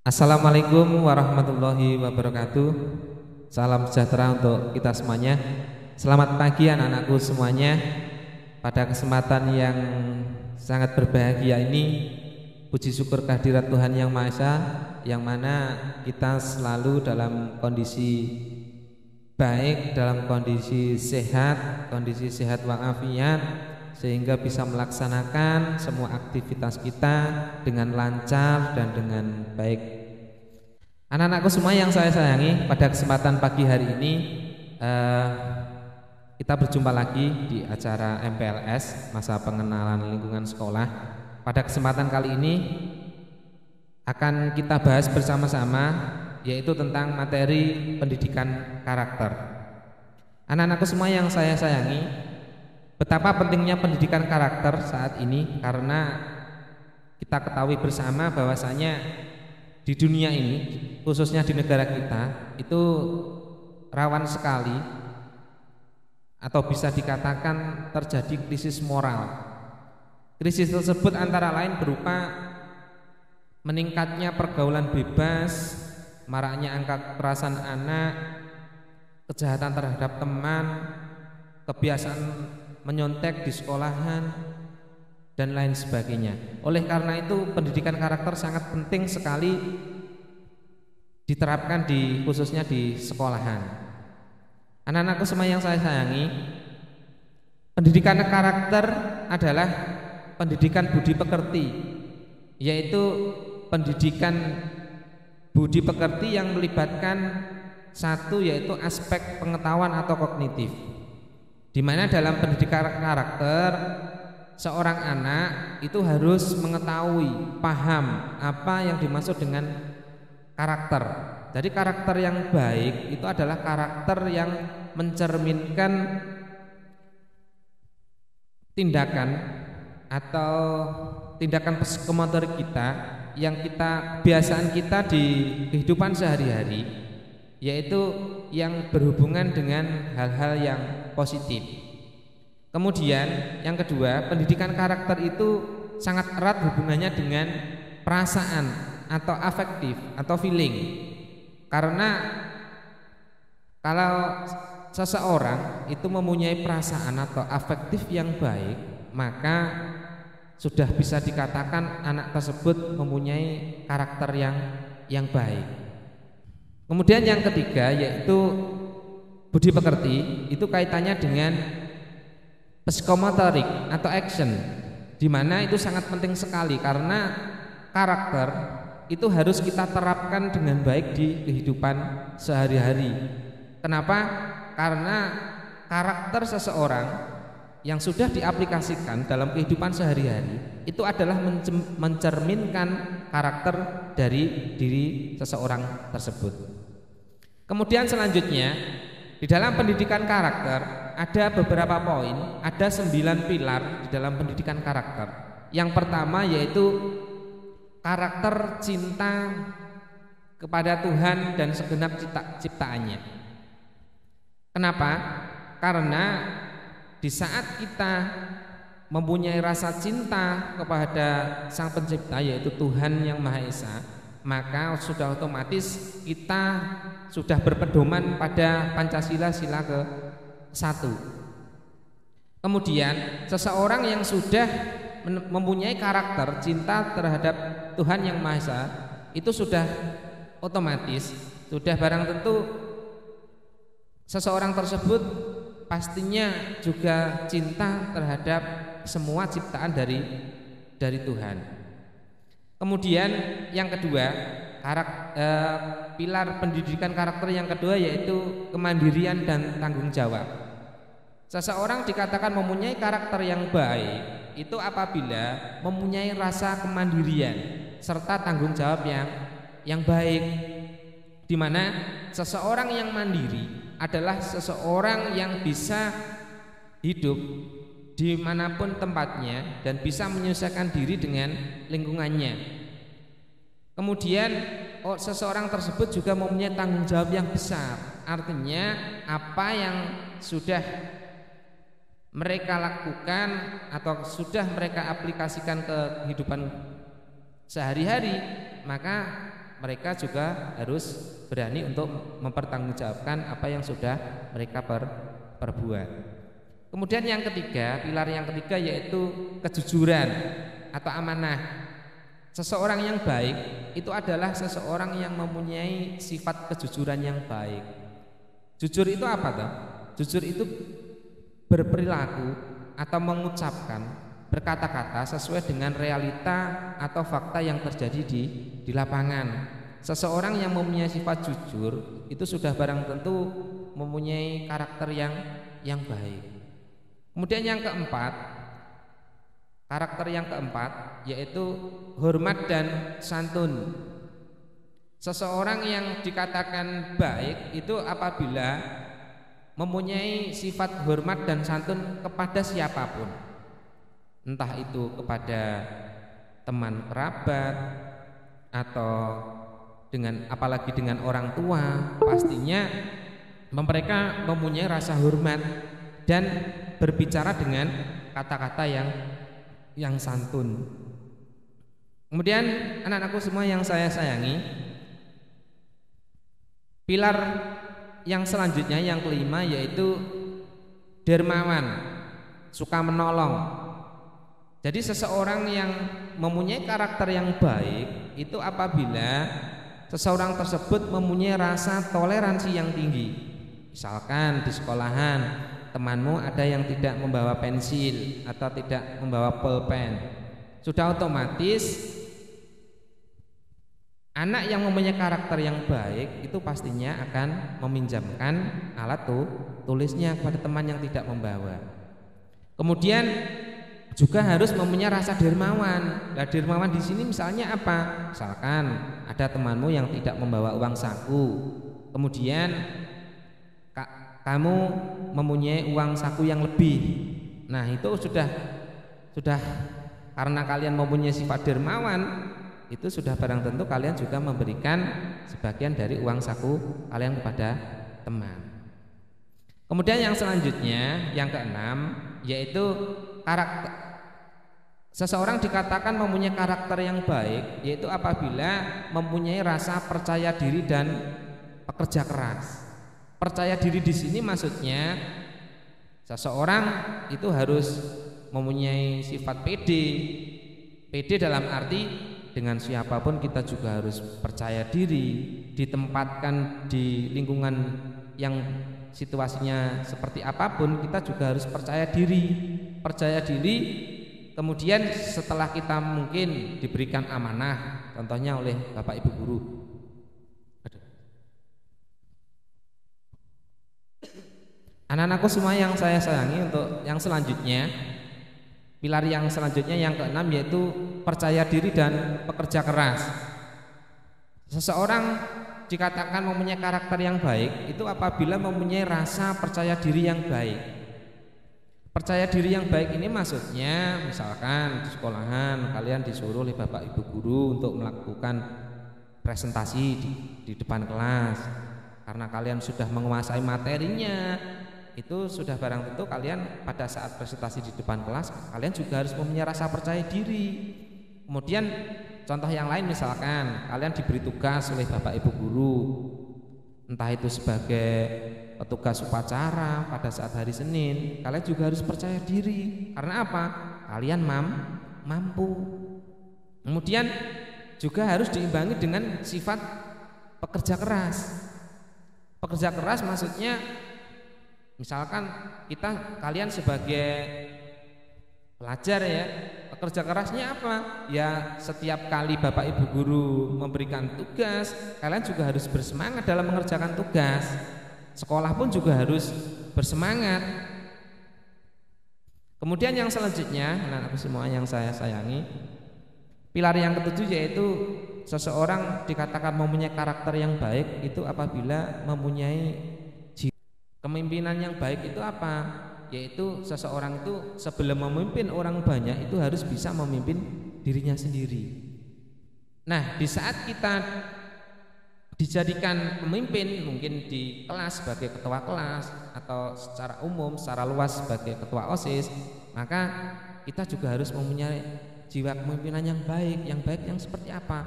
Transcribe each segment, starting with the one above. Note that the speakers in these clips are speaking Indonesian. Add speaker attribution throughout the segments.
Speaker 1: Assalamualaikum warahmatullahi wabarakatuh. Salam sejahtera untuk kita semuanya. Selamat pagi anak-anakku semuanya. Pada kesempatan yang sangat berbahagia ini, puji syukur kehadirat Tuhan Yang Maha Esa, yang mana kita selalu dalam kondisi baik, dalam kondisi sehat walafiat, sehingga bisa melaksanakan semua aktivitas kita dengan lancar dan dengan baik. Anak-anakku semua yang saya sayangi, pada kesempatan pagi hari ini kita berjumpa lagi di acara MPLS, masa pengenalan lingkungan sekolah. Pada kesempatan kali ini akan kita bahas bersama-sama, yaitu tentang materi pendidikan karakter. Anak-anakku semua yang saya sayangi, betapa pentingnya pendidikan karakter saat ini, karena kita ketahui bersama bahwasanya di dunia ini, khususnya di negara kita, itu rawan sekali atau bisa dikatakan terjadi krisis moral. Krisis tersebut antara lain berupa meningkatnya pergaulan bebas, maraknya angka kekerasan anak, kejahatan terhadap teman, kebiasaan menyontek di sekolahan, dan lain sebagainya. Oleh karena itu, pendidikan karakter sangat penting sekali diterapkan khususnya di sekolahan. Anak-anakku semua yang saya sayangi, pendidikan karakter adalah pendidikan budi pekerti, yaitu pendidikan budi pekerti yang melibatkan satu, yaitu aspek pengetahuan atau kognitif, di mana dalam pendidikan karakter seorang anak itu harus mengetahui, paham apa yang dimaksud dengan karakter. Jadi karakter yang baik itu adalah karakter yang mencerminkan tindakan atau tindakan psikomotorik kita yang kebiasaan kita di kehidupan sehari-hari, yaitu yang berhubungan dengan hal-hal yang positif. Kemudian yang kedua, pendidikan karakter itu sangat erat hubungannya dengan perasaan atau afektif atau feeling. Karena kalau seseorang itu mempunyai perasaan atau afektif yang baik, maka sudah bisa dikatakan anak tersebut mempunyai karakter yang baik. Kemudian yang ketiga, yaitu budi pekerti, itu kaitannya dengan psikomotorik atau action, di mana itu sangat penting sekali, karena karakter itu harus kita terapkan dengan baik di kehidupan sehari-hari. Kenapa? Karena karakter seseorang yang sudah diaplikasikan dalam kehidupan sehari-hari itu adalah mencerminkan karakter dari diri seseorang tersebut. Kemudian selanjutnya, di dalam pendidikan karakter ada beberapa poin, ada 9 pilar di dalam pendidikan karakter. Yang pertama yaitu karakter cinta kepada Tuhan dan segenap ciptaannya. Kenapa? Karena di saat kita mempunyai rasa cinta kepada Sang Pencipta, yaitu Tuhan Yang Maha Esa, maka sudah otomatis kita sudah berpedoman pada Pancasila, sila ke-1. Kemudian seseorang yang sudah mempunyai karakter cinta terhadap Tuhan Yang Maha Esa, itu sudah otomatis, sudah barang tentu seseorang tersebut pastinya juga cinta terhadap semua ciptaan dari Tuhan. Kemudian yang kedua, pilar pendidikan karakter yang kedua yaitu kemandirian dan tanggung jawab. Seseorang dikatakan mempunyai karakter yang baik itu apabila mempunyai rasa kemandirian serta tanggung jawab yang baik, di mana seseorang yang mandiri adalah seseorang yang bisa hidup dimanapun tempatnya dan bisa menyesuaikan diri dengan lingkungannya. Kemudian seseorang tersebut juga mempunyai tanggung jawab yang besar. Artinya apa yang sudah mereka lakukan atau sudah mereka aplikasikan ke kehidupan sehari-hari, maka mereka juga harus berani untuk mempertanggungjawabkan apa yang sudah mereka perbuat. Kemudian yang ketiga, pilar yang ketiga yaitu kejujuran atau amanah. Seseorang yang baik itu adalah seseorang yang mempunyai sifat kejujuran yang baik. Jujur itu apa toh? Jujur itu berperilaku atau mengucapkan, berkata-kata sesuai dengan realita atau fakta yang terjadi di lapangan. Seseorang yang mempunyai sifat jujur itu sudah barang tentu mempunyai karakter yang baik. Kemudian yang keempat, karakter yang keempat yaitu hormat dan santun. Seseorang yang dikatakan baik itu apabila mempunyai sifat hormat dan santun kepada siapapun, entah itu kepada teman kerabat atau apalagi dengan orang tua. Pastinya mereka mempunyai rasa hormat dan berbicara dengan kata-kata yang santun. Kemudian anak-anakku semua yang saya sayangi, pilar yang selanjutnya yang kelima yaitu dermawan, suka menolong. Jadi seseorang yang mempunyai karakter yang baik itu apabila seseorang tersebut mempunyai rasa toleransi yang tinggi. Misalkan di sekolahan temanmu ada yang tidak membawa pensil atau tidak membawa pulpen, sudah otomatis anak yang mempunyai karakter yang baik itu pastinya akan meminjamkan alat tulisnya kepada teman yang tidak membawa. Kemudian juga harus mempunyai rasa dermawan. Nah, dermawan di sini misalnya apa? Misalkan ada temanmu yang tidak membawa uang saku, kemudian kamu mempunyai uang saku yang lebih. Nah, itu sudah karena kalian mempunyai sifat dermawan, itu sudah barang tentu kalian juga memberikan sebagian dari uang saku kalian kepada teman. Kemudian yang selanjutnya, yang keenam, yaitu karakter. Seseorang dikatakan mempunyai karakter yang baik yaitu apabila mempunyai rasa percaya diri dan pekerja keras. Percaya diri di sini maksudnya seseorang itu harus mempunyai sifat pede. Pede dalam arti dengan siapapun kita juga harus percaya diri, ditempatkan di lingkungan yang situasinya seperti apapun kita juga harus percaya diri. Percaya diri, kemudian setelah kita mungkin diberikan amanah, contohnya oleh Bapak Ibu guru. Anak-anakku semua yang saya sayangi, untuk yang selanjutnya, pilar yang selanjutnya yang keenam yaitu percaya diri dan pekerja keras. Seseorang dikatakan mempunyai karakter yang baik itu apabila mempunyai rasa percaya diri yang baik. Percaya diri yang baik ini maksudnya misalkan di sekolahan kalian disuruh oleh Bapak Ibu guru untuk melakukan presentasi di depan kelas. Karena kalian sudah menguasai materinya, itu sudah barang tentu kalian pada saat presentasi di depan kelas kalian juga harus mempunyai rasa percaya diri. Kemudian contoh yang lain, misalkan kalian diberi tugas oleh Bapak Ibu guru, entah itu sebagai petugas upacara pada saat hari Senin, kalian juga harus percaya diri. Karena apa? Kalian mampu. Kemudian juga harus diimbangi dengan sifat pekerja keras. Pekerja keras maksudnya misalkan kalian sebagai pelajar ya, pekerja kerasnya apa? Ya setiap kali Bapak Ibu guru memberikan tugas, kalian juga harus bersemangat dalam mengerjakan tugas. Sekolah pun juga harus bersemangat. Kemudian yang selanjutnya, anak-anakku semua yang saya sayangi, pilar yang ketujuh yaitu seseorang dikatakan mempunyai karakter yang baik itu apabila mempunyai kepemimpinan yang baik. Itu apa? Yaitu seseorang itu sebelum memimpin orang banyak itu harus bisa memimpin dirinya sendiri. Nah, di saat kita dijadikan pemimpin, mungkin di kelas sebagai ketua kelas atau secara umum, secara luas sebagai ketua OSIS, maka kita juga harus mempunyai jiwa kepemimpinan yang baik. Yang baik yang seperti apa?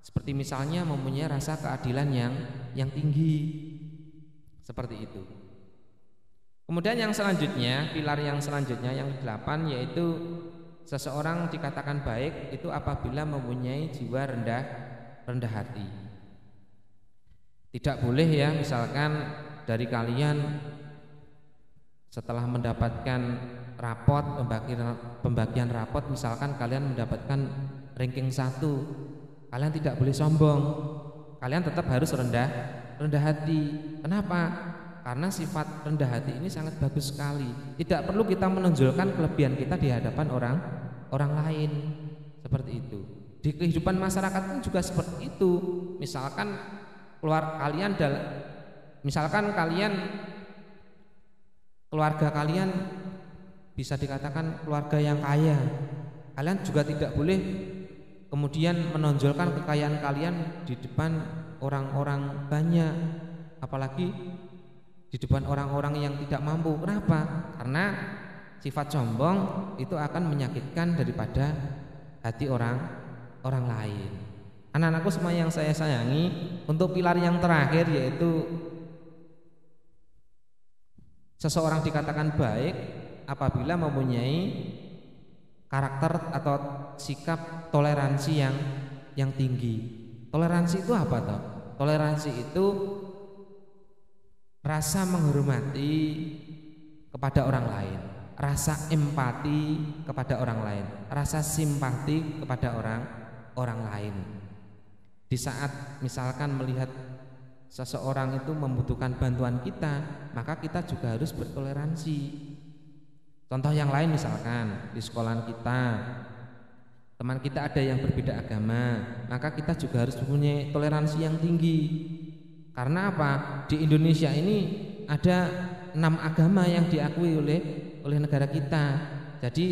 Speaker 1: Seperti misalnya mempunyai rasa keadilan yang tinggi. Seperti itu. Kemudian yang selanjutnya, pilar yang selanjutnya yang ke-8, yaitu seseorang dikatakan baik itu apabila mempunyai jiwa rendah hati. Tidak boleh ya, misalkan dari kalian setelah mendapatkan rapot, pembagian rapot, misalkan kalian mendapatkan ranking 1, kalian tidak boleh sombong. Kalian tetap harus rendah hati. Kenapa? Karena sifat rendah hati ini sangat bagus sekali. Tidak perlu kita menonjolkan kelebihan kita di hadapan orang lain. Seperti itu. Di kehidupan masyarakat pun juga seperti itu. Misalkan keluarga kalian bisa dikatakan keluarga yang kaya. Kalian juga tidak boleh kemudian menonjolkan kekayaan kalian di depan orang-orang banyak, apalagi di depan orang-orang yang tidak mampu. Kenapa? Karena sifat sombong itu akan menyakitkan daripada hati orang lain. Anak-anakku semua yang saya sayangi, untuk pilar yang terakhir yaitu seseorang dikatakan baik apabila mempunyai karakter atau sikap toleransi yang tinggi. Toleransi itu apa toh? Toleransi itu rasa menghormati kepada orang lain, rasa empati kepada orang lain, rasa simpati kepada orang lain. Di saat misalkan melihat seseorang itu membutuhkan bantuan kita, maka kita juga harus bertoleransi. Contoh yang lain, misalkan di sekolah kita, teman kita ada yang berbeda agama, maka kita juga harus mempunyai toleransi yang tinggi. Karena apa? Di Indonesia ini ada 6 agama yang diakui oleh negara kita. Jadi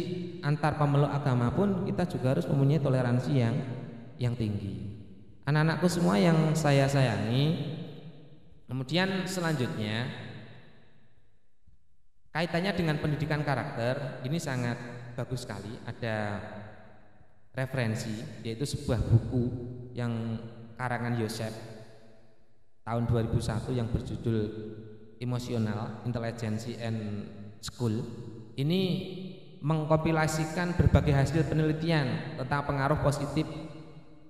Speaker 1: antar pemeluk agama pun kita juga harus mempunyai toleransi yang tinggi. Anak-anakku semua yang saya sayangi, kemudian selanjutnya kaitannya dengan pendidikan karakter, ini sangat bagus sekali. Ada referensi, yaitu sebuah buku yang karangan Yosef tahun 2001 yang berjudul Emotional Intelligence and School. Ini mengkompilasikan berbagai hasil penelitian tentang pengaruh positif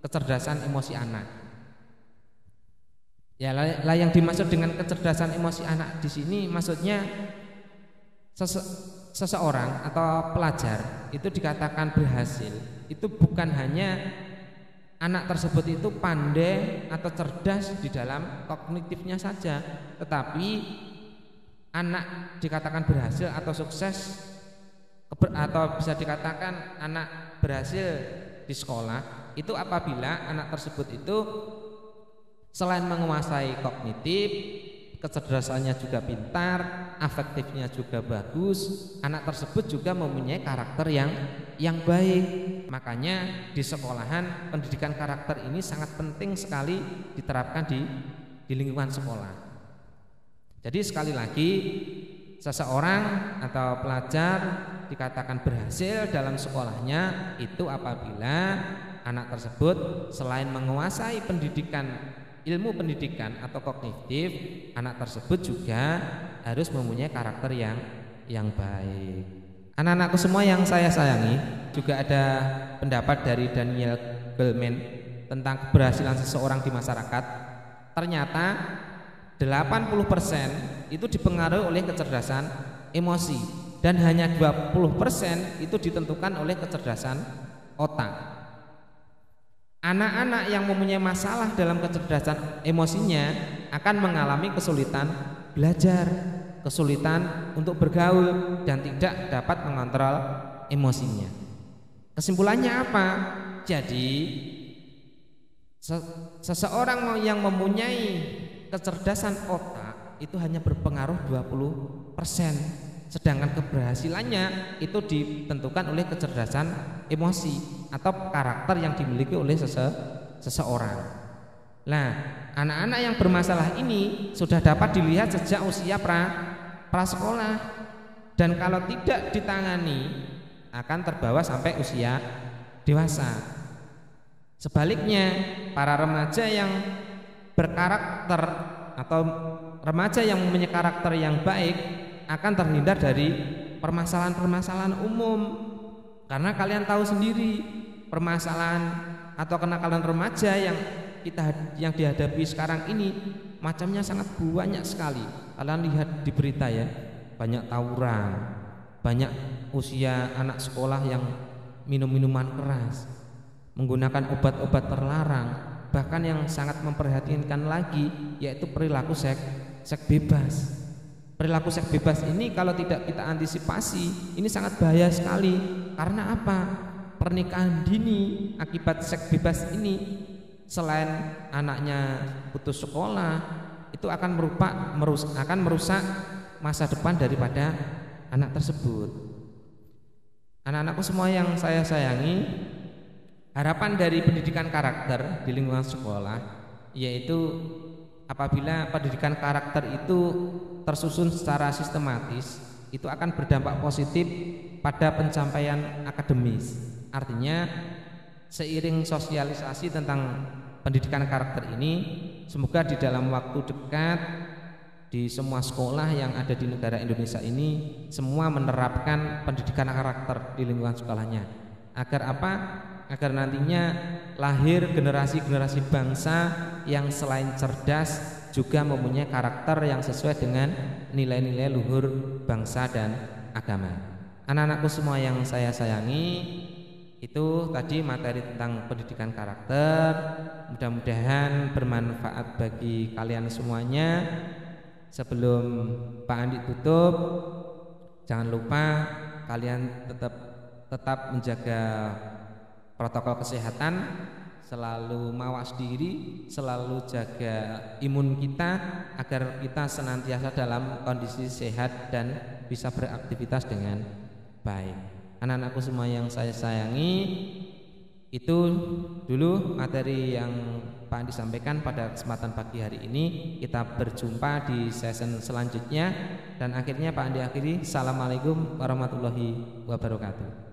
Speaker 1: kecerdasan emosi anak. Ya, lah yang dimaksud dengan kecerdasan emosi anak di sini maksudnya seseorang atau pelajar itu dikatakan berhasil itu bukan hanya anak tersebut itu pandai atau cerdas di dalam kognitifnya saja, tetapi anak dikatakan berhasil atau sukses atau bisa dikatakan anak berhasil di sekolah itu apabila anak tersebut itu selain menguasai kognitif, kecerdasannya juga pintar, afektifnya juga bagus, anak tersebut juga mempunyai karakter yang baik. Makanya di sekolahan pendidikan karakter ini sangat penting sekali diterapkan di lingkungan sekolah. Jadi sekali lagi, seseorang atau pelajar dikatakan berhasil dalam sekolahnya itu apabila anak tersebut selain menguasai ilmu pendidikan atau kognitif, anak tersebut juga harus mempunyai karakter yang baik. Anak-anakku semua yang saya sayangi, juga ada pendapat dari Daniel Goleman tentang keberhasilan seseorang di masyarakat. Ternyata 80% itu dipengaruhi oleh kecerdasan emosi dan hanya 20% itu ditentukan oleh kecerdasan otak. Anak-anak yang mempunyai masalah dalam kecerdasan emosinya akan mengalami kesulitan belajar, kesulitan untuk bergaul, dan tidak dapat mengontrol emosinya. Kesimpulannya apa? Jadi seseorang yang mempunyai kecerdasan otak itu hanya berpengaruh 20%, sedangkan keberhasilannya itu ditentukan oleh kecerdasan emosi atau karakter yang dimiliki oleh seseorang. Nah, anak-anak yang bermasalah ini sudah dapat dilihat sejak usia prasekolah, dan kalau tidak ditangani akan terbawa sampai usia dewasa. Sebaliknya, para remaja yang berkarakter atau remaja yang mempunyai karakter yang baik akan terhindar dari permasalahan-permasalahan umum. Karena kalian tahu sendiri, permasalahan atau kenakalan remaja yang dihadapi sekarang ini macamnya sangat banyak sekali. Kalian lihat di berita ya, banyak tawuran, banyak usia anak sekolah yang minum minuman keras, menggunakan obat-obat terlarang, bahkan yang sangat memprihatinkan lagi yaitu perilaku seks bebas. Perilaku seks bebas ini kalau tidak kita antisipasi, ini sangat bahaya sekali. Karena apa? Pernikahan dini akibat seks bebas ini, selain anaknya putus sekolah, itu akan merusak masa depan daripada anak tersebut. Anak-anakku semua yang saya sayangi, harapan dari pendidikan karakter di lingkungan sekolah yaitu apabila pendidikan karakter itu tersusun secara sistematis, itu akan berdampak positif pada pencapaian akademis. Artinya seiring sosialisasi tentang pendidikan karakter ini, semoga di dalam waktu dekat di semua sekolah yang ada di negara Indonesia ini semua menerapkan pendidikan karakter di lingkungan sekolahnya. Agar apa? Agar nantinya lahir generasi-generasi bangsa yang selain cerdas juga mempunyai karakter yang sesuai dengan nilai-nilai luhur bangsa dan agama. Anak-anakku semua yang saya sayangi, itu tadi materi tentang pendidikan karakter. Mudah-mudahan bermanfaat bagi kalian semuanya. Sebelum Pak Andi tutup, jangan lupa kalian tetap menjaga protokol kesehatan, selalu mawas diri, selalu jaga imun kita agar kita senantiasa dalam kondisi sehat dan bisa beraktivitas dengan baik. Anak-anakku semua yang saya sayangi, itu dulu materi yang Pak Andi sampaikan pada kesempatan pagi hari ini. Kita berjumpa di session selanjutnya, dan akhirnya Pak Andi akhiri, assalamualaikum warahmatullahi wabarakatuh.